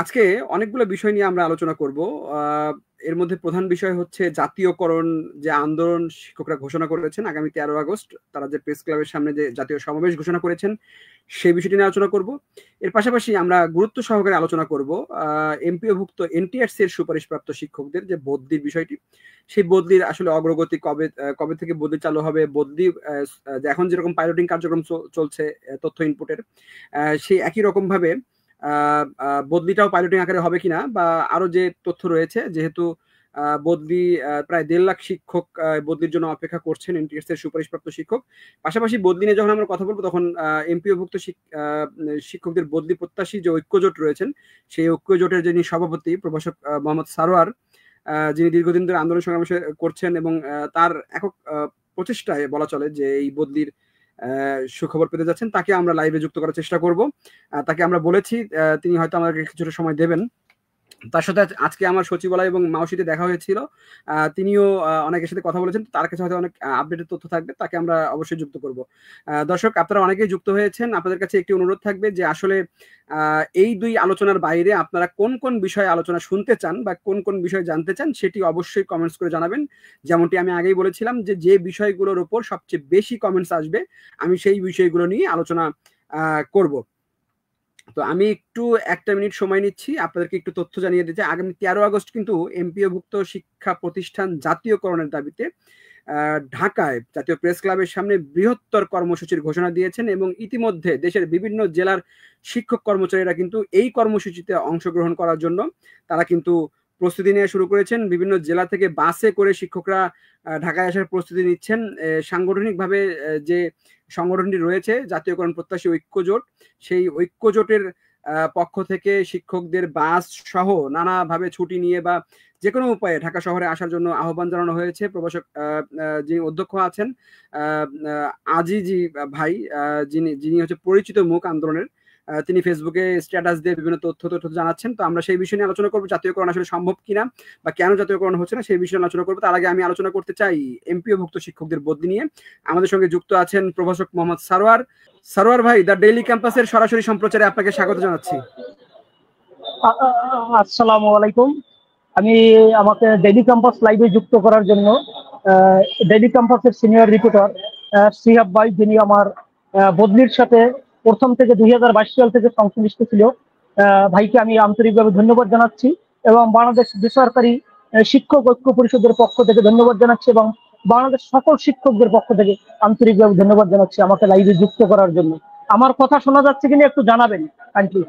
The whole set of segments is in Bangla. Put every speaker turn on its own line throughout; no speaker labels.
আজকে অনেকগুলো বিষয় নিয়ে আমরা আলোচনা করব। এর মধ্যে প্রধান বিষয় হচ্ছে জাতীয়করণ, যে আন্দোলন শিক্ষকরা ঘোষণা করেছেন আগামী 13 আগস্ট। তারা যে প্রেস ক্লাবের সামনে যে জাতীয় সমাবেশ ঘোষণা করেছেন সেই বিষয়টি নিয়ে আলোচনা করব। এর পাশাপাশি আমরা গুরুত্ব সহকারে আলোচনা করব এমপিওভুক্ত এনটিআরসি এর সুপারিশপ্রাপ্ত শিক্ষকদের যে বদলির বিষয়টি, সেই বদলির আসলে অগ্রগতি কবে কবে থেকে বদলি চালু হবে, বদলি এখন যেরকম পাইলটিং কার্যক্রম চলছে তথ্য ইনপুটের, সেই একই রকম ভাবে বদলিটাও পাইলটিং আকারে হবে কিনা, বা আরো যে তথ্য রয়েছে, যেহেতু বদলি প্রায় 1.5 লাখ শিক্ষক বদলির জন্য অপেক্ষা করছেন, এনটিএস এর সুপারিশপ্রাপ্ত শিক্ষক। পাশাপাশি বদলি নিয়ে যখন আমরা কথা বলবো তখন এমপিওভুক্ত শিক্ষকদের বদলি প্রত্যাশী যে ঐক্যজোট রয়েছেন, সেই ঐক্যজোটের যিনি সভাপতি প্রভাষক মোহাম্মদ সারোয়ার, যিনি দীর্ঘদিন ধরে আন্দোলন সংগ্রাম করছেন এবং তার একক প্রচেষ্টায় বলা চলে যে এই বদলির সুখবর পেতে যাচ্ছেন, তাকে আমরা লাইভে যুক্ত করার চেষ্টা করব। তাকে আমরা বলেছি তিনি হয়তো আমাদেরকে কিছুটা সময় দেবেন। তার সাথে আজকে আমার সচিবালয় এবং মাউসিতে দেখা হয়েছিল, তিনিও অনেকের সাথে কথা বলেছেন, তার কাছে হয়তো অনেক আপডেটেড তথ্য থাকবে, তাকে আমরা অবশ্যই যুক্ত করব। দর্শক, আপনারা অনেকেই যুক্ত হয়েছেন, আপনাদের কাছে একটি অনুরোধ থাকবে যে আসলে এই দুই আলোচনার বাইরে আপনারা কোন কোন বিষয়ে আলোচনা শুনতে চান বা কোন কোন বিষয়ে জানতে চান সেটি অবশ্যই কমেন্টস করে জানাবেন। যেমনটি আমি আগেই বলেছিলাম যে যে বিষয়গুলোর উপর সবচেয়ে বেশি কমেন্টস আসবে আমি সেই বিষয়গুলো নিয়ে আলোচনা করব। তো আমি একটু 1টা মিনিট সময় নিচ্ছি আপনাদেরকে একটু তথ্য জানিয়ে দিতে। আগামী 13 আগস্ট কিন্তু এমপিওভুক্ত শিক্ষা প্রতিষ্ঠান জাতীয়করণের দাবিতে ঢাকায় জাতীয় প্রেস ক্লাবের সামনে বৃহত্তর কর্মসূচির ঘোষণা দিয়েছেন এবং ইতিমধ্যে দেশের বিভিন্ন জেলার শিক্ষক কর্মচারীরা কিন্তু এই কর্মসূচিতে অংশগ্রহণ করার জন্য তারা কিন্তু প্রস্তুতি নেওয়া শুরু করেছেন। বিভিন্ন জেলা থেকে বাসে করে শিক্ষকরা ঢাকায় আসার প্রস্তুতি নিচ্ছেন। সাংগঠনিকভাবে যে সংগঠনটি রয়েছে জাতীয়করণ প্রত্যাশী ঐক্যজোট, সেই ঐক্যজোটের পক্ষ থেকে শিক্ষকদের বাস সহ নানাভাবে ছুটি নিয়ে বা যে কোনো উপায়ে ঢাকা শহরে আসার জন্য আহ্বান জানানো হয়েছে। প্রভাষক যিনি অধ্যক্ষ আছেন আজিজি ভাই, যিনি হচ্ছে পরিচিত মুখ আন্দোলনের, তিনি ফেসবুকে স্ট্যাটাস দিয়ে বিভিন্ন তথ্য জানাচ্ছেন। তো আমরা সেই বিষয় নিয়ে আলোচনা করবো, জাতীয়করণ আসলে সম্ভব কিনা বা কেন জাতীয়করণ হচ্ছে না সেই বিষয়ে আলোচনা করবো। তার আগে আমি আলোচনা করতে চাই এমপিওভুক্ত শিক্ষকদের বদলি নিয়ে। আমাদের সঙ্গে যুক্ত আছেন প্রভাষক মোহাম্মদ সারোয়ার। সারোয়ার ভাই, দ্য ডেইলি ক্যাম্পাসের সরাসরি সম্প্রচারে আপনাকে স্বাগত জানাচ্ছি।
আসসালামু আলাইকুম। আমি আমাকে ডেইলি ক্যাম্পাস লাইভে যুক্ত করার জন্য ডেইলি ক্যাম্পাসের সিনিয়র রিপোর্টার সিহাব ভাই, যিনি আমার বদলির সাথে প্রথম থেকে 2022 সাল থেকে সংশ্লিষ্ট ছিল, ভাইকে আমি আন্তরিকভাবে ধন্যবাদ জানাচ্ছি এবং বাংলাদেশ বেসরকারি শিক্ষক ঐক্য পরিষদের পক্ষ থেকে ধন্যবাদ জানাচ্ছি এবং বাংলাদেশ সকল শিক্ষকদের পক্ষ থেকে আন্তরিকভাবে ধন্যবাদ জানাচ্ছি আমাকে লাইভে যুক্ত করার জন্য। আমার কথা শোনা যাচ্ছে কিনা একটু জানাবেন।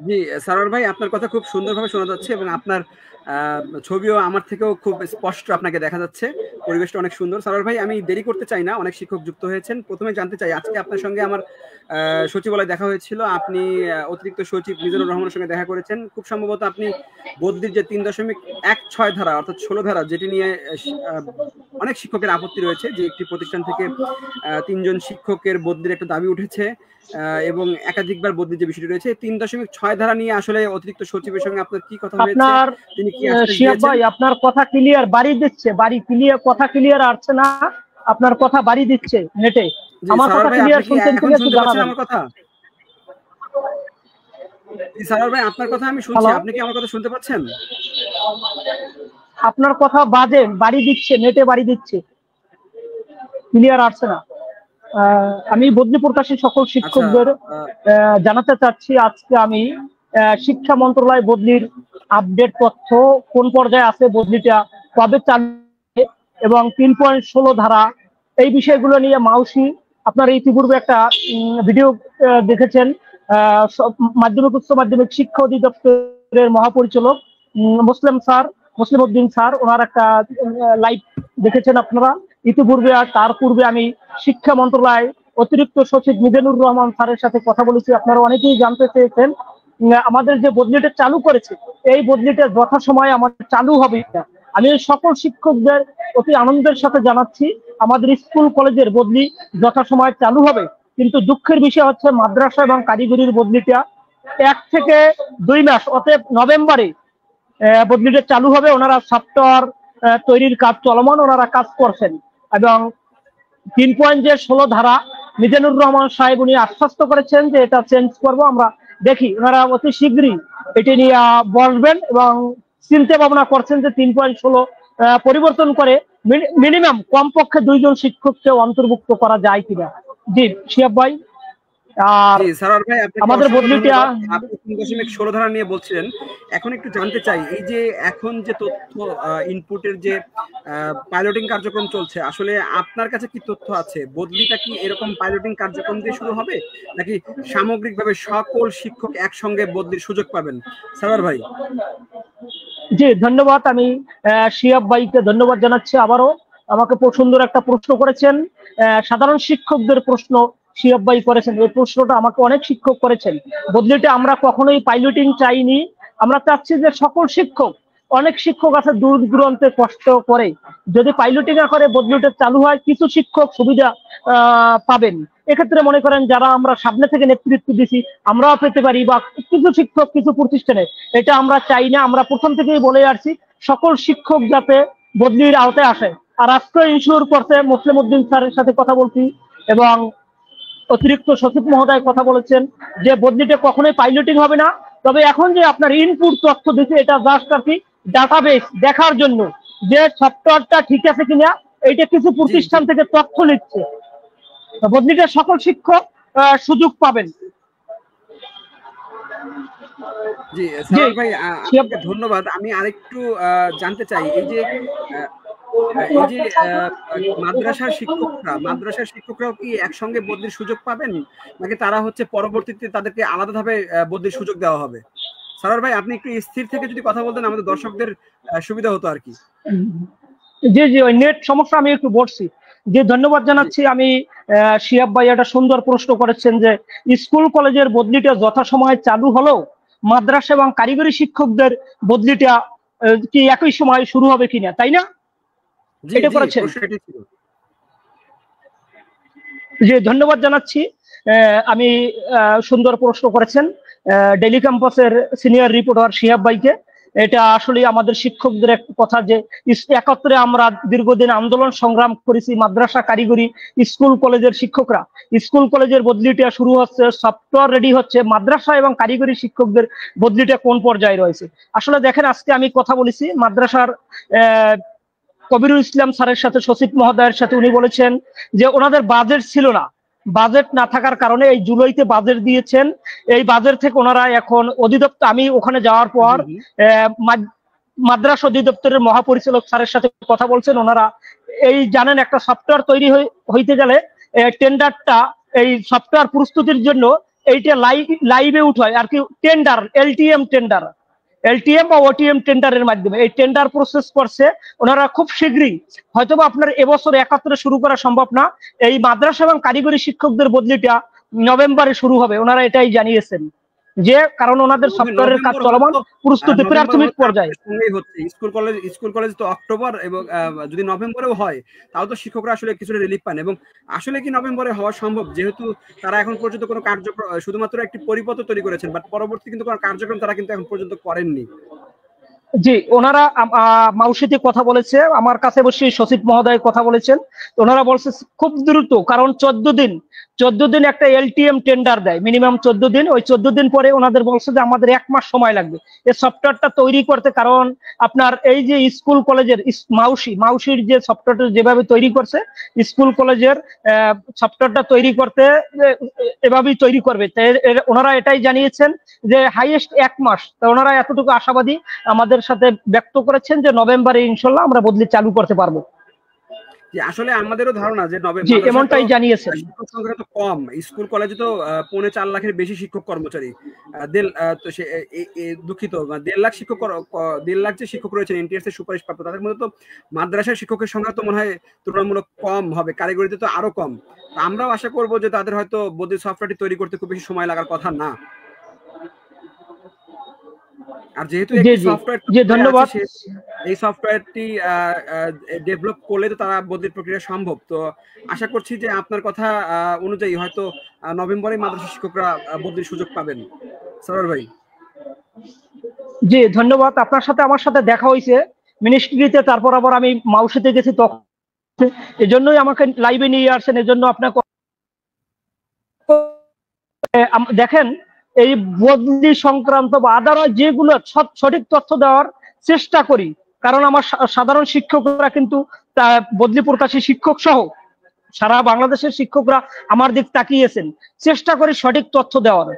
জি সারোয়ার ভাই, আপনার কথা খুব সুন্দরভাবে শোনা যাচ্ছে এবং আপনার ছবিও আমার থেকেও খুব স্পষ্ট আপনাকে দেখা যাচ্ছে, পরিবেশটা অনেক সুন্দর। সারোয়ার ভাই, আমি দেরি করতে চাই না, অনেক শিক্ষক যুক্ত হয়েছেন। প্রথমে জানতে চাই, আজকে আপনার সঙ্গে আমার সচিবালয়ে দেখা হয়েছিল, আপনি অতিরিক্ত সচিব মিজানুর রহমানের সঙ্গে দেখা করেছেন। খুব সম্ভবত আপনি বদলির যে 3.16 ধারা অর্থাৎ 16 ধারা, যেটি নিয়ে অনেক শিক্ষকের আপত্তি রয়েছে, যে একটি প্রতিষ্ঠান থেকে 3 জন শিক্ষকের বদলির একটা দাবি উঠেছে এবং একাধিকবার বদলি যে বিষয়টি রয়েছে, 3.6 ধারা নিয়ে আসলে অতিরিক্ত সচিবের সঙ্গে আপনার কি কথা হয়েছে?
তিনি কি শিহাব ভাই, আপনার কথা ক্লিয়ার বাড়ি দিচ্ছে, বাড়ি ক্লিয়ার, কথা ক্লিয়ার আসছে না, আপনার কথা বাড়ি দিচ্ছে নেটে। আমার কথা ক্লিয়ার শুনছেন কিনা একটু জানাবেন।
আমার কথা সারোয়ার ভাই, আপনার কথা আমি শুনছি, আপনি কি আমার কথা শুনতে পাচ্ছেন?
আপনার কথা বাজে, বাড়ি দিচ্ছে, নেটে বাড়ি দিচ্ছে, ক্লিয়ার আসছে না। আমি বদলি প্রত্যাশী সকল শিক্ষকদের জানাতে চাচ্ছি, আজকে আমি শিক্ষা মন্ত্রণালয় বদলির আপডেট তথ্য কোন পর্যায়ে আছে, বদলিটা কবে চালু এবং 3.16 ধারা এই বিষয়গুলো নিয়ে মাউসি, আপনারা ইতিপূর্বে একটা ভিডিও দেখেছেন, মাধ্যমিক উচ্চ মাধ্যমিক শিক্ষা অধিদপ্তরের মহাপরিচালক মুসলিম উদ্দিন স্যার, ওনার একটা লাইভ দেখেছেন আপনারা ইতিপূর্বে। আর তার পূর্বে আমি শিক্ষা মন্ত্রণালয় অতিরিক্ত সচিব মিজানুর রহমান স্যারের সাথে কথা বলেছি। আপনারা অনেকেই জানতে চেয়েছেন আমাদের যে বদলিটা চালু করেছে, এই বদলিটা যথাসময়ে আমাদের চালু হবে। আমি সকল শিক্ষকদের অতি আনন্দের সাথে জানাচ্ছি আমাদের স্কুল কলেজের বদলি যথাসময়ে চালু হবে। কিন্তু দুঃখের বিষয় হচ্ছে মাদ্রাসা এবং কারিগরির বদলিটা 1 থেকে 2 মাস, অতএব নভেম্বরে বদলিটা চালু হবে। ওনারা সফটওয়্যার তৈরির কাজ চলমান, ওনারা কাজ করছেন এবং 3.16 ধারা মিজানুর রহমান সাহেব উনি আশ্বস্ত করেছেন যে এটা চেঞ্জ করব, আমরা দেখি ওনারা অতি শীঘ্রই এটি নিয়ে বসবেন এবং চিন্তা ভাবনা করছেন যে 3.16 পরিবর্তন করে মিনিমাম কমপক্ষে 2 জন শিক্ষককে অন্তর্ভুক্ত করা যায় কিনা। জি শিহাব ভাই, আর আমাদের বদলিটা
আপনি 3.16 ধারা নিয়ে বলছিলেন, এখন একটু জানতে চাই এই যে এখন যে তথ্য ইনপুটের যে পাইলটিং কার্যক্রম চলছে, আসলে আপনার কাছে কি তথ্য আছে? বদলিটা কি এরকম পাইলটিং কার্যক্রম দিয়ে শুরু হবে নাকি সামগ্রিকভাবে সকল শিক্ষক একসঙ্গে বদলির সুযোগ পাবেন? সারার ভাই।
জি ধন্যবাদ, আমি শিহাব ভাইকে ধন্যবাদ জানাচ্ছি। আবারও আমাকে সুন্দর একটা প্রশ্ন করেছেন, সাধারণ শিক্ষকদের প্রশ্ন শিহাব ভাই করেছেন। এই প্রশ্নটা আমাকে অনেক শিক্ষক করেছেন। বদলিটা আমরা কখনোই পাইলটিং চাইনি, আমরা চাচ্ছি যে সকল শিক্ষক, অনেক শিক্ষক আছে দূর দূরান্তে কষ্ট করে, যদি পাইলটিং করে বদলিটা চালু হয় কিছু শিক্ষক সুবিধা পাবেন। এক্ষেত্রে মনে করেন যারা আমরা সামনে থেকে নেতৃত্ব দিছি আমরাও পেতে পারি, বা কিছু শিক্ষক কিছু প্রতিষ্ঠানে, এটা আমরা চাই না। আমরা প্রথম থেকেই বলে আসছি সকল শিক্ষক যাতে বদলির আওতায় আসে। আর আজকে ইনশিওর করছে মুসলিম উদ্দিন স্যারের সাথে কথা বলছি এবং অতিরিক্ত সচিব মহোদয় কথা বলেছেন যে বদলিটা কখনোই পাইলটিং হবে না। তবে এখন যে আপনার ইনপুট তথ্য দিচ্ছে এটা জাস্ট আর কি ডাটাবেস দেখার জন্য যে সফটওয়্যারটা ঠিক আছে কিনা, এইটা কিছু প্রতিষ্ঠান থেকে তথ্য নিচ্ছে। বদলিটা সকল শিক্ষক সুযোগ পাবেন।
জি সালাম ভাই, আপনাকে ধন্যবাদ। আমি আরেকটু জানতে চাই এই যে মাদ্রাসার শিক্ষকরাও কি একসঙ্গে বদলির সুযোগ পাবেন নাকি তারা হচ্ছে পরবর্তীতে তাদেরকে আলাদাভাবে বদলির সুযোগ দেওয়া হবে? সারার ভাই, আপনি একটু স্থির থেকে যদি কথা বলতেন আমাদের দর্শকদের সুবিধা হতো আর কি।
জি জি, ওই নেট সমস্যা, আমি একটু বলছি। যে ধন্যবাদ জানাচ্ছি। আমি শিহাব ভাই একটা সুন্দর প্রশ্ন করেছেন যে স্কুল কলেজের বদলিটা যথাসময়ে চালু হলেও মাদ্রাসা এবং কারিগরি শিক্ষকদের বদলিটা কি একই সময় শুরু হবে কিনা, তাই না? এটা করেছেন। জি ধন্যবাদ জানাচ্ছি। আমি সুন্দর প্রশ্ন করেছেন ডেইলি ক্যাম্পাসের সিনিয়র রিপোর্টার শিহাব ভাইকে। এটা আসলে আমাদের শিক্ষকদের একটা কথা যে একত্রে আমরা দীর্ঘদিন আন্দোলন সংগ্রাম করেছি মাদ্রাসা কারিগরি স্কুল কলেজের শিক্ষকরা। স্কুল কলেজের বদলিটা শুরু হচ্ছে, সফটওয়্যার রেডি হচ্ছে, মাদ্রাসা এবং কারিগরি শিক্ষকদের বদলিটা কোন পর্যায়ে রয়েছে। আসলে দেখেন, আজকে আমি কথা বলেছি মাদ্রাসার কবিরুল ইসলাম স্যারের সাথে, সচিব মহোদয়ের সাথে। উনি বলেছেন যে ওনাদের বাজেট ছিল না, বাজেট না থাকার কারণে এই জুলাইতে বাজেট দিয়েছেন। এই বাজেট থেকে ওনারা এখন অধিদপ্তর, আমি ওখানে যাওয়ার পর মাদ্রাসা অধিদপ্তরের মহাপরিচালক স্যারের সাথে কথা বলছেন। ওনারা এই জানেন একটা সফটওয়্যার তৈরি হইতে গেলে টেন্ডারটা, এই সফটওয়্যার প্রস্তুতির জন্য এইটা লাইভে উঠায় আর কি, টেন্ডার এলটিএম বা ওটিএম টেন্ডারের মাধ্যমে এই টেন্ডার প্রসেস করছে ওনারা। খুব শীঘ্রই হয়তোবা আপনার এবছর একাত্তরে শুরু করা সম্ভব না, এই মাদ্রাসা এবং কারিগরি শিক্ষকদের বদলিটা নভেম্বরে শুরু হবে, ওনারা এটাই জানিয়েছেন। যে কারণ ওনাদের সফটওয়্যারের কাজ চলমান, প্রস্তুতি প্রাথমিক পর্যায়ে।
স্কুল কলেজ তো অক্টোবর, এবং যদি নভেম্বরেও হয় তাও তো শিক্ষকরা আসলে কিছুটা রিলিফ পান। এবং আসলে কি নভেম্বরে হওয়া সম্ভব, যেহেতু তারা এখন পর্যন্ত কোনো কার্যক্রম, শুধুমাত্র একটি পরিপত্র তৈরি করেছেন, বাট পরবর্তী কিন্তু কোনো কার্যক্রম তারা কিন্তু এখন পর্যন্ত করেননি।
জি, ওনারা মাউসিতে কথা বলেছে, আমার কাছে বসে সচিব মহোদয় কথা বলেছেন। ওনারা বলছে খুব দ্রুত, কারণ 14 দিন একটা এলটিএম টেন্ডার দেয়, মিনিমাম 14 দিন। ওই 14 দিন পরে ওনাদের বলছে যে আমাদের 1 মাস সময় লাগবে এই সফটওয়্যারটা তৈরি করতে। কারণ আপনার এই যে স্কুল কলেজের মাউসির যে সফটওয়্যারটা যেভাবে তৈরি করছে, স্কুল কলেজের সফটওয়্যারটা তৈরি করতে এভাবেই তৈরি করবে। ওনারা এটাই জানিয়েছেন যে হাইয়েস্ট 1 মাস। তো ওনারা এতটুকু আশাবাদী আমাদের সাথে ব্যক্ত করেছেন যে নভেম্বরে ইনশাল্লাহ আমরা বদলি চালু করতে পারবো।
আসলে আমাদেরও ধারণা যে
এমনটাই জানিয়েছেন।
শিক্ষক সংখ্যা তো কম, স্কুল কলেজে তো 4.25 লাখের বেশি শিক্ষক কর্মচারী, দুঃখিত 1.5 লাখ শিক্ষক, 1.5 লাখ যে শিক্ষক রয়েছেন এনটিএস এর সুপারিশ প্রাপ্ত, তাদের মধ্যে তো মাদ্রাসার শিক্ষকের সংখ্যা তো মনে হয় তুলনামূলক কম হবে, কারিগরিতে তো আরো কম। আমরাও আশা করবো যে তাদের হয়তো বদলি সফটওয়্যারটি তৈরি করতে খুব বেশি সময় লাগার কথা না। আর যেহেতু ধন্যবাদ, এই সফটওয়্যারটি ডেভেলপ করলে তো তারা বদলির প্রক্রিয়া সম্ভব। তো আশা করছি যে আপনার কথা অনুযায়ী হয়তো নভেম্বরে মাদ্রাসা শিক্ষকরা বদলির সুযোগ পাবেন। সরোয়ার ভাই।
জি ধন্যবাদ। আপনার সাথে আমার সাথে দেখা হয়েছে মিনিস্ট্রিতে, তারপর আবার আমি মাউসিতে গেছি, তখন এজন্যই আমাকে লাইভে নিয়ে আসছেন। এজন্য আপনাকে দেখেন এই বদলি সংক্রান্ত বা আদারওয়াইজ যেগুলো সঠিক তথ্য দেওয়ার চেষ্টা করি, কারণ আমার সাধারণ শিক্ষকরা কিন্তু বদলি প্রত্যাশী শিক্ষক সহ সারা বাংলাদেশের শিক্ষকরা আমার দিক তাকিয়েছেন, চেষ্টা করি সঠিক তথ্য দেওয়ার।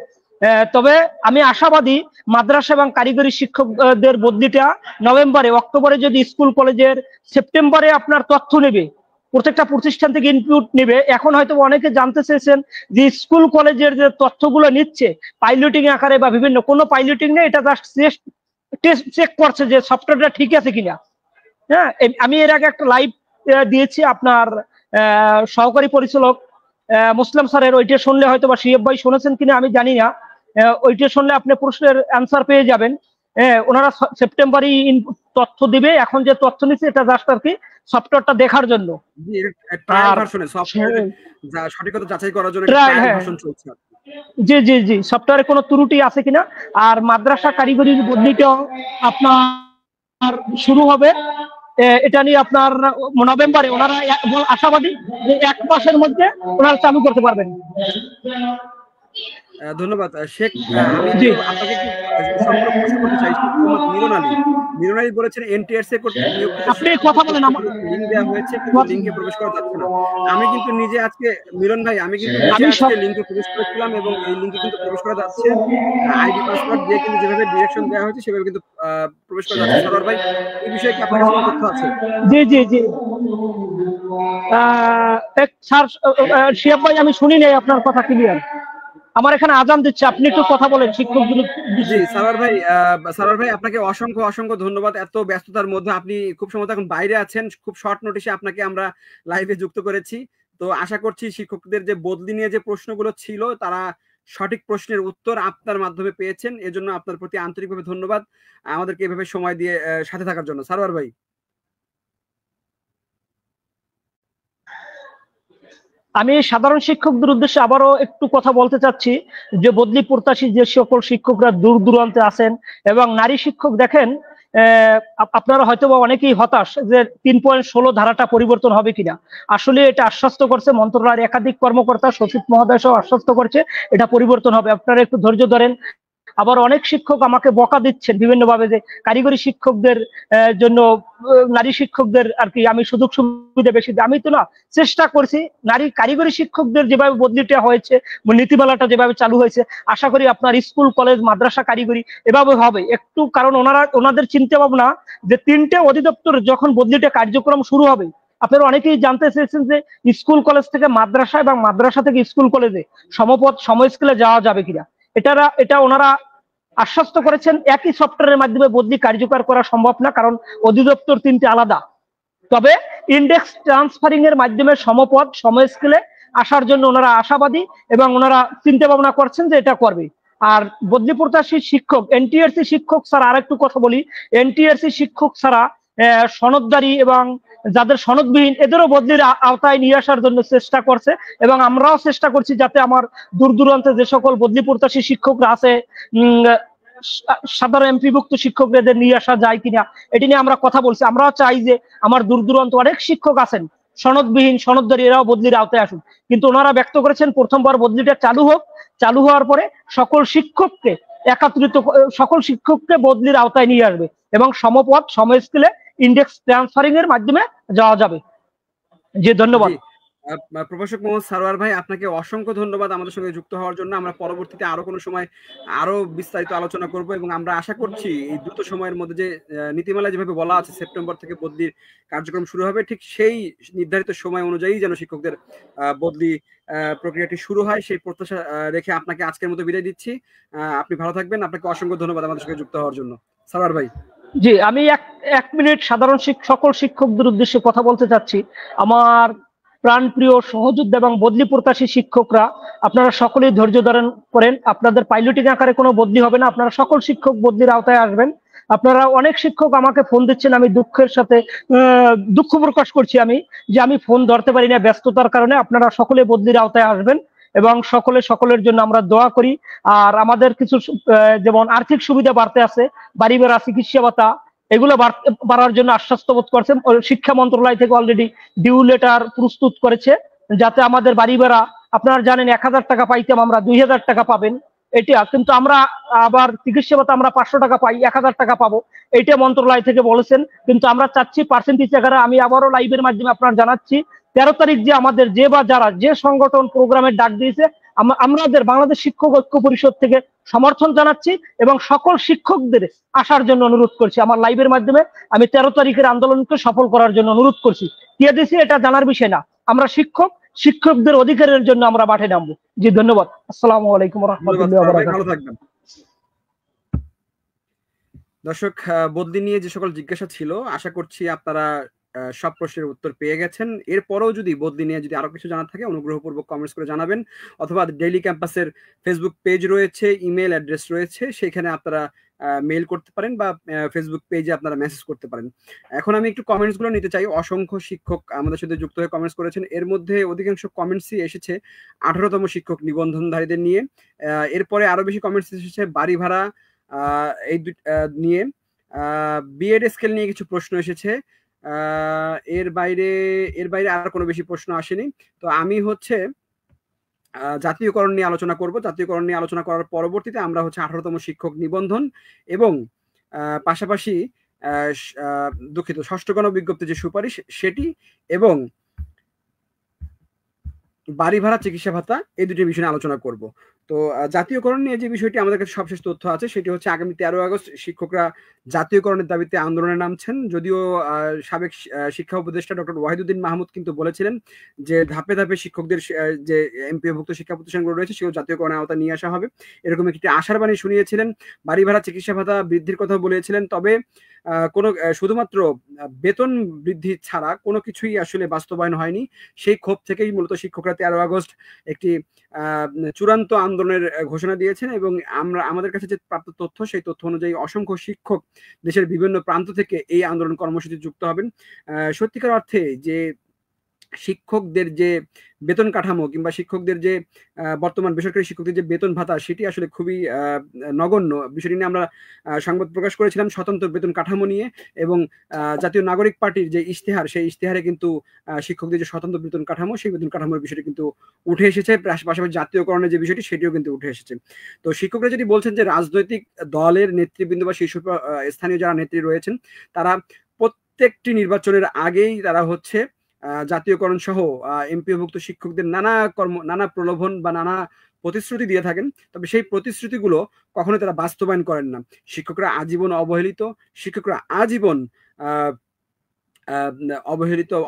তবে আমি আশাবাদী মাদ্রাসা এবং কারিগরি শিক্ষকদের বদলিটা নভেম্বরে, অক্টোবরে যদি স্কুল কলেজের, সেপ্টেম্বরে আপনার তথ্য নেবে, প্রত্যেকটা প্রতিষ্ঠান থেকে ইনপুট নেবে। এখন হয়তো অনেকে জানতে চেয়েছেন যে স্কুল কলেজের যে তথ্যগুলো নিচ্ছে পাইলটিং আকারে বা বিভিন্ন, কোনো পাইলটিং নেই, এটা জাস্ট টেস্ট চেক করছে যে সফটওয়্যারটা ঠিক আছে কিনা। হ্যাঁ, আমি এর আগে একটা লাইভ দিয়েছি আপনার সহকারী পরিচালক মুসলিম স্যারের, ওইটা শুনলে হয়তো বা শিএফ ভাই শুনেছেন কিনা আমি জানি না, ওইটা শুনলে আপনি প্রশ্নের অ্যান্সার পেয়ে যাবেন। ওনারা সেপ্টেম্বরই তথ্য দিবে, এখন যে তথ্য নিচ্ছে এটা জাস্ট আর কি সফটওয়্যারটা দেখার জন্য,
সঠিকতা যাচাই করার জন্য।
জি জি জি, সফটওয়্যারে কোনো ত্রুটি আছে কিনা। আর মাদ্রাসা কারিগরি বদলিটাও আপনার শুরু হবে, এটা নিয়ে আপনার নভেম্বরে ওনারা আশাবাদী যে 1 মাসের মধ্যে ওনারা চালু করতে পারবেন।
ধন্যবাদ শেখ। আমি আপনাকে সম্পূর্ণ প্রশ্ন করতে চাই। মিলন আলী বলেছেন এনটিআরসি কর্তৃক নিয়োগকৃত
আপনি কথা বলেন, আমার
লিংক দেওয়া হয়েছে কিন্তু লিংকে প্রবেশ করা যাচ্ছে না। আমি কিন্তু নিজে আজকে মিলন ভাই, আমি কিন্তু নিজে আজকে লিংকে প্রবেশ করেছিলাম এবং এই লিংকে কিন্তু প্রবেশ করা যাচ্ছে। আইডি পাসওয়ার্ড দিয়ে কিন্তু যেভাবে ডিরেকশন দেওয়া হয়েছে সেভাবে কিন্তু প্রবেশ করা যাচ্ছে। সরোয়ার ভাই, এই বিষয়ে কি আপনার কোনো তথ্য আছে?
জি জি জি, স্যার শিয়াব ভাই আমি শুনি নাই আপনার কথা ক্লিয়ার, আমার এখানে আজান দিচ্ছে, আপনি একটু কথা বলেন শিক্ষকগুলো।
জি সারোয়ার ভাই আপনাকে অসংখ্য অসংখ্য ধন্যবাদ। এত ব্যস্ততার মধ্যে আপনি খুব সম্ভবত এখন বাইরে আছেন, খুব শর্ট নোটিশে আপনাকে আমরা লাইভে যুক্ত করেছি। তো আশা করছি শিক্ষকদের যে বদলি নিয়ে যে প্রশ্নগুলো ছিল তারা সঠিক প্রশ্নের উত্তর আপনার মাধ্যমে পেয়েছেন, এজন্য আপনার প্রতি আন্তরিকভাবে ধন্যবাদ আমাদেরকে এভাবে সময় দিয়ে সাথে থাকার জন্য। সারোয়ার ভাই,
আমি সাধারণ শিক্ষকদের উদ্দেশ্যে আবারও একটু কথা বলতে চাচ্ছি যে বদলি প্রত্যাশী যে সকল শিক্ষকরা দূর দূরান্তে আছেন এবং নারী শিক্ষক দেখেন, আপনারা হয়তো বা অনেকেই হতাশ যে 3.16 ধারাটা পরিবর্তন হবে কিনা। আসলে এটা আশ্বস্ত করছে মন্ত্রণালয়ের একাধিক কর্মকর্তা, সচিব মহোদয় সহ আশ্বস্ত করছে এটা পরিবর্তন হবে, আপনারা একটু ধৈর্য ধরেন। আবার অনেক শিক্ষক আমাকে বকা দিচ্ছেন বিভিন্ন ভাবে যে কারিগরি শিক্ষকদের জন্য নারী শিক্ষকদের আর কি আমি সুযোগ সুবিধা বেশি দিই। আমি তো না, চেষ্টা করছি নারী কারিগরি শিক্ষকদের যেভাবে বদলিটা হয়েছে, নীতিমালাটা যেভাবে চালু হয়েছে, আশা করি আপনার স্কুল কলেজ মাদ্রাসা কারিগরি এভাবে হবে একটু, কারণ ওনাদের চিন্তা ভাবনা যে 3টে অধিদপ্তর যখন বদলিটা কার্যক্রম শুরু হবে, আপনারা অনেকেই জানতে চেয়েছেন যে স্কুল কলেজ থেকে মাদ্রাসা এবং মাদ্রাসা থেকে স্কুল কলেজে সমপথ সমস্কেলে যাওয়া যাবে কিনা। এটা ওনারা আশ্বস্ত করেছেন। একই সফটওয়্যারের মাধ্যমে বদলি কার্যকর করা সম্ভব না, কারণ অধিদপ্তর 3টে আলাদা। তবে ইন্ডেক্স ট্রান্সফারিং এর মাধ্যমে সমপদ সমস্কেলে আসার জন্য ওনারা আশাবাদী এবং ওনারা চিন্তা ভাবনা করছেন যে এটা করবে। আর বদলি প্রত্যাশী শিক্ষক এনটিআরসি শিক্ষক ছাড়া আরেকটু কথা বলি, এনটিআরসি শিক্ষক ছাড়া সনদদারি এবং যাদের সনদবিহীন এদেরও বদলির আওতায় নিয়ে আসার জন্য চেষ্টা করছে এবং আমরাও চেষ্টা করছি যাতে আমার দূর দূরান্তে যে সকল বদলি প্রত্যাশী শিক্ষকরা আছে সাধারণ এমপিভুক্ত শিক্ষকদের নিয়ে আসা যায় কিনা এটি নিয়ে আমরা কথা বলছি। আমরাও চাই যে আমার দূর দূরান্ত অনেক শিক্ষক আছেন সনদবিহীন সনদদারি, এরাও বদলির আওতায় আসুন, কিন্তু ওনারা ব্যক্ত করেছেন প্রথমবার বদলিটা চালু হোক, চালু হওয়ার পরে সকল শিক্ষককে একত্রিত, সকল শিক্ষককে বদলির আওতায় নিয়ে আসবে এবং সমপদ সমস্কেলে ইন্ডেক্স ট্রান্সফারিং এর মাধ্যমে যাওয়া যাবে। জি ধন্যবাদ।
প্রভাষক মোহাম্মদ সারোয়ার ভাই, আপনাকে অসংখ্য ধন্যবাদ আমাদের সঙ্গে যুক্ত হওয়ার জন্য। আমরা পরবর্তীতে আরো কোনো সময় আরো বিস্তারিত আলোচনা করব এবং আমরা আশা করছি এই দ্রুত সময়ের মধ্যে যে নীতিমালা যেভাবে বলা আছে সেপ্টেম্বর থেকে বদলির কার্যক্রম শুরু হবে, ঠিক সেই নির্ধারিত সময় অনুযায়ী যেন শিক্ষকদের বদলি প্রক্রিয়াটি শুরু হয়, সেই প্রত্যাশা রেখে আপনাকে আজকের মতো বিদায় দিচ্ছি। আপনি ভালো থাকবেন। আপনাকে অসংখ্য ধন্যবাদ আমাদের সঙ্গে যুক্ত হওয়ার জন্য। সারোয়ার ভাই,
জি আমি এক মিনিট সাধারণ সকল শিক্ষকদের উদ্দেশ্যে কথা বলতে চাচ্ছি। আমার প্রাণপ্রিয় সহযোদ্ধা এবং বদলি প্রত্যাশী শিক্ষকরা, আপনারা সকলেই ধৈর্য ধারণ করেন। আপনাদের পাইলটিং আকারে কোনো বদলি হবে না, আপনারা সকল শিক্ষক বদলির আওতায় আসবেন। আপনারা অনেক শিক্ষক আমাকে ফোন দিচ্ছেন, আমি দুঃখের সাথে দুঃখ প্রকাশ করছি আমি যে আমি ফোন ধরতে পারি না ব্যস্ততার কারণে। আপনারা সকলে বদলির আওতায় আসবেন এবং সকলের জন্য আমরা দোয়া করি। আর আমাদের কিছু যেমন আর্থিক সুবিধা বাড়তে আছে, বাড়ি ভাড়া, চিকিৎসা ভাতা, এগুলো বাড়ার জন্য আশ্বস্ত বোধ করছেন। শিক্ষা মন্ত্রণালয় থেকে অলরেডি ডিউ লেটার প্রস্তুত করেছে যাতে আমাদের বাড়ি ভাড়া, আপনারা জানেন 1000 টাকা পাইতাম, আমরা 2000 টাকা পাবেন। এটা কিন্তু আমরা আবার চিকিৎসা ভাতা আমরা 500 টাকা পাই, 1000 টাকা পাবো, এইটা মন্ত্রণালয় থেকে বলেছেন। কিন্তু আমরা চাচ্ছি পার্সেন্টেজ আকারে, আমি আবারও লাইভের মাধ্যমে আপনার জানাচ্ছি, 13 তারিখ যে আমাদের যে বা যারা যে সংগঠন প্রোগ্রামের ডাক দিয়েছে, আমাদের বাংলাদেশ শিক্ষক ঐক্য পরিষদ থেকে সমর্থন জানাচ্ছি এবং সকল শিক্ষকদের আসার জন্য অনুরোধ করছি। আমার লাইভের মাধ্যমে আমি 13 তারিখের আন্দোলনকে সফল করার জন্য অনুরোধ করছি। কে দিছি এটা জানার বিষয় না, আমরা শিক্ষকদের অধিকারের জন্য আমরা মাঠে নামবো। জি ধন্যবাদ। আসসালামু আলাইকুম ওয়া রাহমাতুল্লাহি ওয়া বারাকাতুহু।
ভালো থাকবেন। দর্শক, বদলি নিয়ে যে সকল জিজ্ঞাসা ছিল, আশা করছি আপনারা সব প্রশ্নের উত্তর পেয়ে গেছেন। এরপরেও যদি বদলি নিয়ে যদি আরো কিছু জানার থাকে অনুগ্রহপূর্বক কমেন্টস করে জানাবেন, অথবা ডেইলি ক্যাম্পাসের ফেসবুক পেজ রয়েছে, ইমেল অ্যাড্রেস রয়েছে, সেখানে আপনারা মেইল করতে পারেন বা ফেসবুক পেজে আপনারা মেসেজ করতে পারেন। এখন আমি একটু কমেন্টস গুলো নিতে চাই। অসংখ্য শিক্ষক আমাদের সাথে যুক্ত হয়ে কমেন্টস করেছেন, এর মধ্যে অধিকাংশ কমেন্টসই এসেছে 18তম শিক্ষক নিবন্ধনধারীদের নিয়ে। এরপরে আরো বেশি কমেন্টস এসেছে বাড়ি ভাড়া এই নিয়ে, বিএড স্কেল নিয়ে কিছু প্রশ্ন এসেছে। এর বাইরে আর কোনো বেশি প্রশ্ন আসেনি। তো আমি হচ্ছে জাতীয়করণ নিয়ে আলোচনা করব। জাতীয়করণ নিয়ে আলোচনা করার পরবর্তীতে আমরা হচ্ছে 18তম শিক্ষক নিবন্ধন এবং পাশাপাশি দুঃখিত, ষষ্ঠ গণবিজ্ঞপ্তি যে সুপারিশ সেটি এবং বাড়ি ভাড়া চিকিৎসা ভাতা, এই দুটি বিষয় নিয়ে আলোচনা করব। তো জাতীয়করণ নিয়ে যে বিষয়টি আমাদের কাছে সবশেষ তথ্য আছে সেটি হচ্ছে আগামী 13 আগস্ট শিক্ষকরা জাতীয়করণের দাবিতে আন্দোলনে নামছেন। যদিও সাবেক শিক্ষা উপদেষ্টা ডক্টর ওয়াহিদুদ্দিন মাহমুদ কিন্তু বলেছিলেন যে ধাপে ধাপে শিক্ষকদের যে এমপিওভুক্ত শিক্ষা প্রতিষ্ঠানগুলো রয়েছে সেগুলো জাতীয়করণের আওতায় নিয়ে আসা হবে, এরকম একটি আশার বাণী শুনিয়েছিলেন। বাড়ি ভাড়া চিকিৎসা ভাতা বৃদ্ধির কথা বলেছিলেন, তবে কোনো শুধুমাত্র বেতন বৃদ্ধি ছাড়া কোনো কিছুই আসলে বাস্তবায়ন হয়নি। সেই ক্ষোভ থেকেই মূলত শিক্ষকরা 13 আগস্ট একটি চূড়ান্ত আন্দোলনের ঘোষণা দিয়েছেন এবং আমাদের কাছে যে প্রাপ্ত তথ্য সেই তথ্য অনুযায়ী অসংখ্য শিক্ষক দেশের বিভিন্ন প্রান্ত থেকে এই আন্দোলন কর্মসূচি যুক্ত হবেন। সত্যিকার অর্থে যে শিক্ষকদের যে বেতন কাঠামো কিংবা শিক্ষকদের যে বর্তমান বেসরকারি শিক্ষকদের যে বেতন ভাতা সেটি আসলে খুবই নগণ্য। বিষয়টি নিয়ে আমরা সংবাদ প্রকাশ করেছিলাম স্বতন্ত্র বেতন কাঠামো নিয়ে, এবং জাতীয় নাগরিক পার্টির যে ইশতেহার সেই ইশতেহারে কিন্তু শিক্ষকদের যে স্বতন্ত্র বেতন কাঠামো সেই বেতন কাঠামোর বিষয়টি কিন্তু উঠে এসেছে। পাশাপাশি জাতীয়করণের যে বিষয়টি সেটিও কিন্তু উঠে এসেছে। তো শিক্ষকরা যদি বলছেন যে রাজনৈতিক দলের নেতৃবৃন্দ বা শীর্ষ স্থানীয় যারা নেত্রী রয়েছেন তারা প্রত্যেকটি নির্বাচনের আগেই তারা হচ্ছে জাতীয়করণ সহ এমপিওভুক্ত শিক্ষকদের নানা প্রলোভন বা নানা প্রতিশ্রুতি দিয়ে থাকেন, তবে সেই প্রতিশ্রুতিগুলো কখনো তারা বাস্তবায়ন করেন না। শিক্ষকরা আজীবন অবহেলিত, শিক্ষকরা আজীবন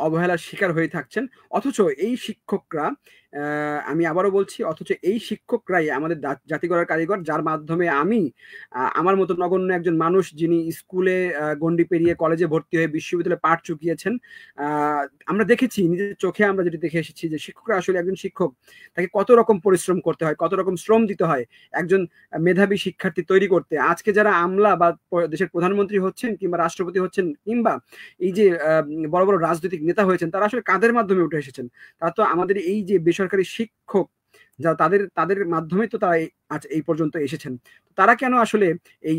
অবহেলার শিকার হয়ে থাকছেন। অথচ এই শিক্ষকরা, আমি আবারও বলছি, অথচ এই শিক্ষকরাই আমাদের জাতি গড়ার কারিগর, যার মাধ্যমে আমি আমার মতো নগণ্য একজন মানুষ যিনি স্কুলে গণ্ডি পেরিয়ে কলেজে ভর্তি হয়ে বিশ্ববিদ্যালয়ে পাঠ চুকিয়েছেন, আমরা দেখেছি নিজের চোখে, আমরা যেটি দেখে এসেছি যে শিক্ষকরা আসলে একজন শিক্ষক তাকে কত রকম পরিশ্রম করতে হয়, কত রকম শ্রম দিতে হয় একজন মেধাবী শিক্ষার্থী তৈরি করতে। আজকে যারা আমলা বা দেশের প্রধানমন্ত্রী হচ্ছেন কিংবা রাষ্ট্রপতি হচ্ছেন কিংবা এই যে বড় বড় রাজনৈতিক নেতা হয়েছেন, তারা আসলে কাদের মাধ্যমে উঠে এসেছেন? তারা তো আমাদের এই যে বেসরকারি শিক্ষক যা তাদের মাধ্যমে তো তারা আজ এই পর্যন্ত এসেছেন। তারা কেন আসলে এই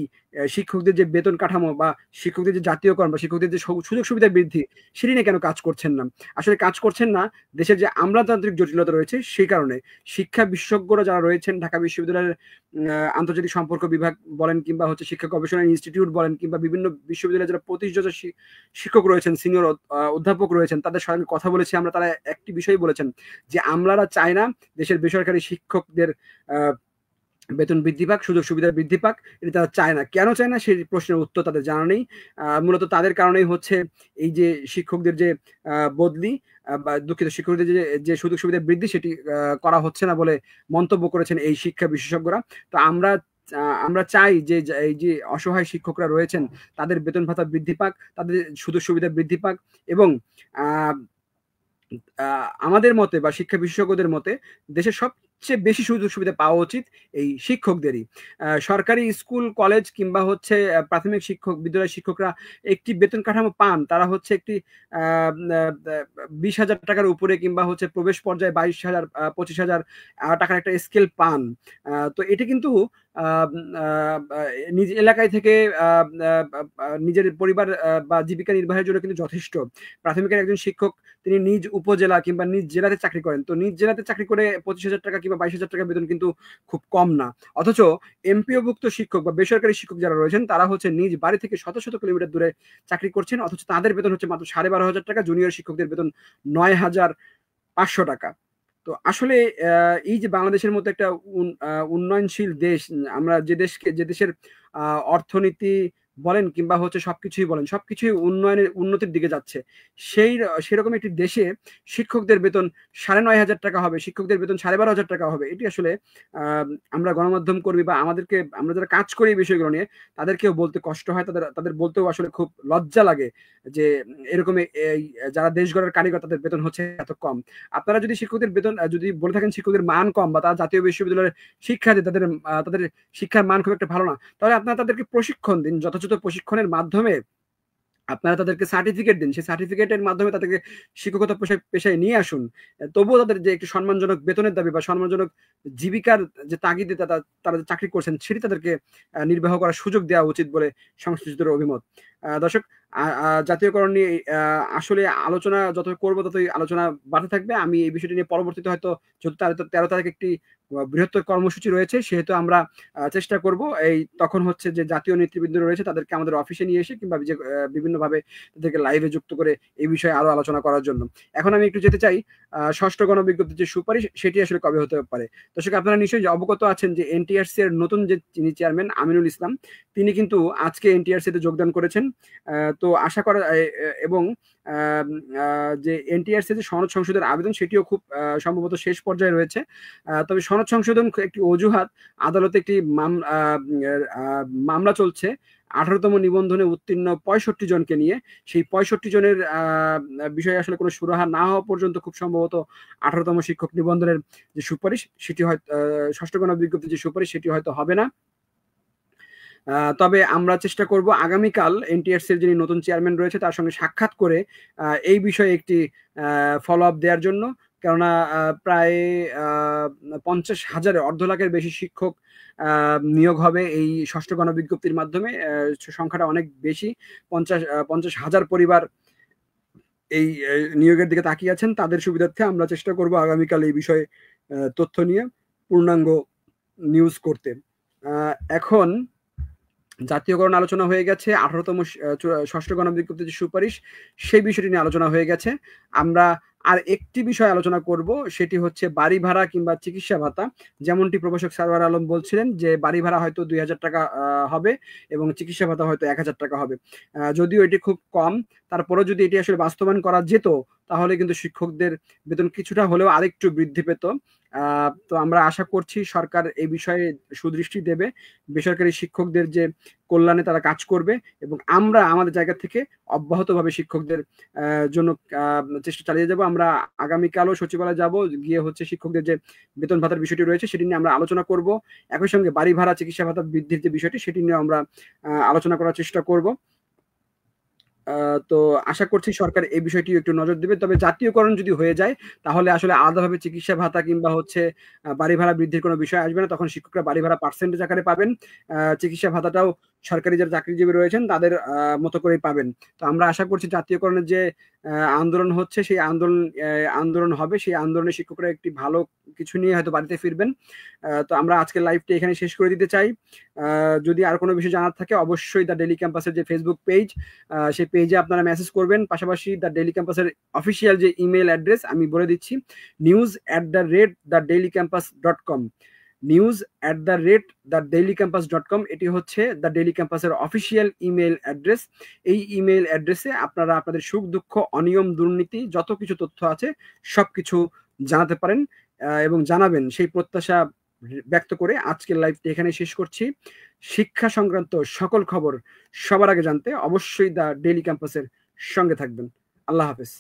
শিক্ষকদের যে বেতন কাঠামো বা শিক্ষকদের যে জাতীয়করণ বা শিক্ষকদের যে সুযোগ সুবিধা বৃদ্ধি সেটি নিয়ে কেন কাজ করছেন না? আসলে কাজ করছেন না দেশের যে আমলাতান্ত্রিক জটিলতা রয়েছে সেই কারণে। শিক্ষা বিশেষজ্ঞরা যারা রয়েছেন, ঢাকা বিশ্ববিদ্যালয়ের আন্তর্জাতিক সম্পর্ক বিভাগ বলেন কিংবা হচ্ছে শিক্ষা গবেষণা ইনস্টিটিউট বলেন কিংবা বিভিন্ন বিশ্ববিদ্যালয়ে যারা প্রতিষ্ঠাতা শিক্ষক রয়েছেন, সিনিয়র অধ্যাপক রয়েছেন, তাদের সঙ্গে কথা বলেছি আমরা। তারা একটি বিষয় বলেছেন যে আমলারা চায় না দেশের বেসরকারি শিক্ষকদের বেতন বৃদ্ধি পাক, সুযোগ সুবিধা বৃদ্ধি পাক, এটা তারা চায় না। কেন চায় না সেই প্রশ্নের উত্তর তাদের জানা নেই। মূলত তাদের কারণেই হচ্ছে এই যে শিক্ষকদের যে বদলি বা দুঃখিত শিক্ষকদের যে সুযোগ সুবিধা বৃদ্ধি সেটি করা হচ্ছে না বলে মন্তব্য করেছেন এই শিক্ষা বিশেষজ্ঞরা। তো আমরা চাই যে এই যে অসহায় শিক্ষকরা রয়েছেন তাদের বেতন ভাতা বৃদ্ধি পাক, তাদের সুযোগ সুবিধা বৃদ্ধি পাক, এবং আমাদের মতে বা শিক্ষা বিশেষজ্ঞদের মতে দেশের সবচেয়ে বেশি সুযোগ সুবিধা পাওয়া উচিত এই শিক্ষকদেরই। সরকারি স্কুল কলেজ কিংবা হচ্ছে প্রাথমিক শিক্ষক বিদ্যালয় শিক্ষকরা একটি বেতন কাঠামো পান, তারা হচ্ছে একটি 20,000 টাকার উপরে কিংবা হচ্ছে প্রবেশ পর্যায়ে 22,000 25,000 টাকার একটা স্কেল পান। তো এটা কিন্তু নিজ এলাকায় থেকে নিজের পরিবার বা জীবিকা নির্বাহের জন্য কিন্তু যথেষ্ট। প্রাথমিকের একজন শিক্ষক তিনি নিজ উপজেলা কিংবা নিজ জেলাতে চাকরি করেন, তো নিজ জেলাতে চাকরি করে 25,000 টাকা কিংবা 22,000 টাকা বেতন কিন্তু খুব কম না। অথচ এমপিওভুক্ত শিক্ষক বা বেসরকারি শিক্ষক যারা রয়েছেন তারা হচ্ছে নিজ বাড়ি থেকে শত শত কিলোমিটার দূরে চাকরি করছেন, অথচ তাদের বেতন হচ্ছে মাত্র 12,500 টাকা, জুনিয়র শিক্ষকদের বেতন 9,500 টাকা। তো আসলে এই যে বাংলাদেশের মতো একটা উন্নয়নশীল দেশ, আমরা যে দেশের অর্থনীতি বলেন কিংবা হচ্ছে সবকিছুই বলেন, সবকিছুই উন্নতির দিকে যাচ্ছে, সেরকম একটি দেশে শিক্ষকদের বেতন 9,500 টাকা হবে, শিক্ষকদের বেতন 12,500 টাকা হবে, এটি আসলে আমরা গণমাধ্যম কর্মী বা আমরা যারা কাজ করি এই বিষয়গুলো নিয়ে তাদেরকেও বলতে কষ্ট হয়, তাদের বলতেও আসলে খুব লজ্জা লাগে যে এরকম যারা দেশ গড়ার কারিগর তাদের বেতন হচ্ছে এত কম। আপনারা যদি শিক্ষকদের বেতন যদি বলে থাকেন শিক্ষকদের মান কম বা তারা জাতীয় বিশ্ববিদ্যালয়ের শিক্ষা দিয়ে তাদের শিক্ষার মান খুব একটা ভালো না, তাহলে আপনারা তাদেরকে প্রশিক্ষণ দিন, যথাযথ প্রশিক্ষণের মাধ্যমে আপনারা তাদেরকে সার্টিফিকেট দিন, সেই সার্টিফিকেটের মাধ্যমে তাদেরকে শিক্ষকতা পেশায় নিয়ে আসুন। তবুও তাদের যে একটি সম্মানজনক বেতনের দাবি বা সম্মানজনক জীবিকার যে তাগিদে তারা যে চাকরি করছেন সেটি তাদেরকে নির্বাহ করার সুযোগ দেওয়া উচিত বলে সংশ্লিষ্টদের অভিমত। দর্শক, জাতীয়করণ নিয়ে আসলে আলোচনা যত করবো ততই আলোচনা বাড়তে থাকবে। আমি এই বিষয়টি নিয়ে পরবর্তীতে হয়তো 13 তারিখ একটি বৃহত্তর কর্মসূচি রয়েছে, সেহেতু আমরা চেষ্টা করব তখন হচ্ছে যে জাতীয় নেতৃবৃন্দ রয়েছে তাদেরকে আমাদের অফিসে নিয়ে এসে কিংবা বিভিন্নভাবে তাদেরকে লাইভে যুক্ত করে এই বিষয়ে আরো আলোচনা করার জন্য। এখন আমি একটু যেতে চাই ষষ্ঠ গণবিজ্ঞপ্তির যে সুপারিশ সেটি আসলে কবে হতে পারে। দর্শক, আপনারা নিশ্চয়ই অবগত আছেন যে এনটিআরসি এর নতুন যে যিনি চেয়ারম্যান আমিনুল ইসলাম, তিনি কিন্তু আজকে এনটিআরসি তে যোগদান করেছেন। তো আশা করা এবং যে এনটিআরসি যে সনদ সংশোধনের আবেদন সেটিও খুব সম্ভবত শেষ পর্যায়ে রয়েছে। তবে সনদ সংশোধন একটি অজুহাত, আদালতে একটি মামলা চলছে 18তম নিবন্ধনে উত্তীর্ণ 65 জনকে নিয়ে। সেই 65 জনের বিষয়ে আসলে কোনো সুরাহা না হওয়া পর্যন্ত খুব সম্ভবত 18তম শিক্ষক নিবন্ধনের যে সুপারিশ সেটি হয়তো ষষ্ঠ গণবিজ্ঞপ্তির যে সুপারিশ সেটি হয়তো হবে না। তবে আমরা চেষ্টা করব আগামীকাল এনটিআরসির যিনি নতুন চেয়ারম্যান রয়েছে তার সঙ্গে সাক্ষাৎ করে এই বিষয়ে একটি ফলো আপ দেওয়ার জন্য, কেননা প্রায় 50,000 অর্ধ লাখের বেশি শিক্ষক নিয়োগ হবে এই ষষ্ঠ গণবিজ্ঞপ্তির মাধ্যমে। সংখ্যাটা অনেক বেশি, 50,000 পরিবার এই নিয়োগের দিকে তাকিয়ে আছেন। তাদের সুবিধার্থে আমরা চেষ্টা করব আগামীকাল এই বিষয়ে তথ্য নিয়ে পূর্ণাঙ্গ নিউজ করতে। এখন জাতীয়করণ আলোচনা হয়ে গেছে, 18তম ষষ্ঠ গণবিজ্ঞপ্তির যে সুপারিশ সেই বিষয়টি নিয়ে আলোচনা হয়ে গেছে। আমরা আর একটি বিষয় আলোচনা করব, সেটি হচ্ছে বাড়ি ভাড়া কিংবা চিকিৎসা ভাতা। যেমনটি প্রভাষক সারওয়ার আলম বলছিলেন যে বাড়ি ভাড়া হয়তো 2,000 টাকা হবে এবং চিকিৎসা ভাতা হয়তো 1,000 টাকা হবে। যদিও এটি খুব কম, তারপরেও যদি এটি আসলে বাস্তবায়ন করা যেত তাহলে কিন্তু শিক্ষকদের বেতন কিছুটা হলেও আরেকটু বৃদ্ধি পেত। তো আমরা আশা করছি সরকার এই বিষয়ে সুদৃষ্টি দেবে, বেসরকারি শিক্ষকদের যে কল্যাণে তারা কাজ করবে এবং আমরা আমাদের জায়গা থেকে অব্যাহতভাবে শিক্ষকদের জন্য চেষ্টা চালিয়ে যাব। আমরা আগামীকালও সচিবালয়ে যাব, গিয়ে হচ্ছে শিক্ষকদের যে বেতন ভাতার বিষয়টি রয়েছে সেটি নিয়ে আমরা আলোচনা করব। একই সঙ্গে বাড়ি ভাড়া চিকিৎসা ভাতা বৃদ্ধির যে বিষয়টি সেটি নিয়ে আমরা আলোচনা করার চেষ্টা করব। তো আশা করছি সরকার এই বিষয়টি একটু নজর দেবে। তবে জাতীয়করণ যদি হয়ে যায় তাহলে আসলে আলাদাভাবে চিকিৎসা ভাতা কিংবা হচ্ছে বাড়ি ভাড়া বৃদ্ধির কোনো বিষয় আসবে না, তখন শিক্ষকরা বাড়ি ভাড়া পার্সেন্টেজ আকারে পাবেন, চিকিৎসা ভাতাটাও সরকারি যারা চাকরিজীবী রয়েছেন তাদের মতো করেই পাবেন। তো আমরা আশা করছি জাতীয়করণের যে আন্দোলন হচ্ছে সেই আন্দোলন হবে, সেই আন্দোলনে শিক্ষকরা একটি ভালো কিছু নিয়ে হয়তো বাড়িতে ফিরবেন। তো আমরা আজকের লাইভটা এখানে শেষ করে দিতে চাই। যদি আর কোনো বিষয় জানার থাকে অবশ্যই দ্য ডেইলি ক্যাম্পাসের যে ফেসবুক পেজ সেই পেজে আপনারা মেসেজ করবেন। পাশাপাশি দ্য ডেইলি ক্যাম্পাসের অফিসিয়াল যে ইমেল অ্যাড্রেস আমি বলে দিচ্ছি, news@thedailycampus.com, news@thedailycampus.com, এটি হচ্ছে দ্য ডেইলি ক্যাম্পাসের অফিসিয়াল ইমেল অ্যাড্রেস। এই ইমেল অ্যাড্রেসে আপনারা আপনাদের সুখ দুঃখ অনিয়ম দুর্নীতি যত কিছু তথ্য আছে সবকিছু জানাতে পারেন এবং জানাবেন, সেই প্রত্যাশা ব্যক্ত করে আজকের লাইভটি এখানে শেষ করছি। শিক্ষা সংক্রান্ত সকল খবর সবার আগে জানতে অবশ্যই দ্য ডেইলি ক্যাম্পাসের সঙ্গে থাকবেন। আল্লাহ হাফেজ।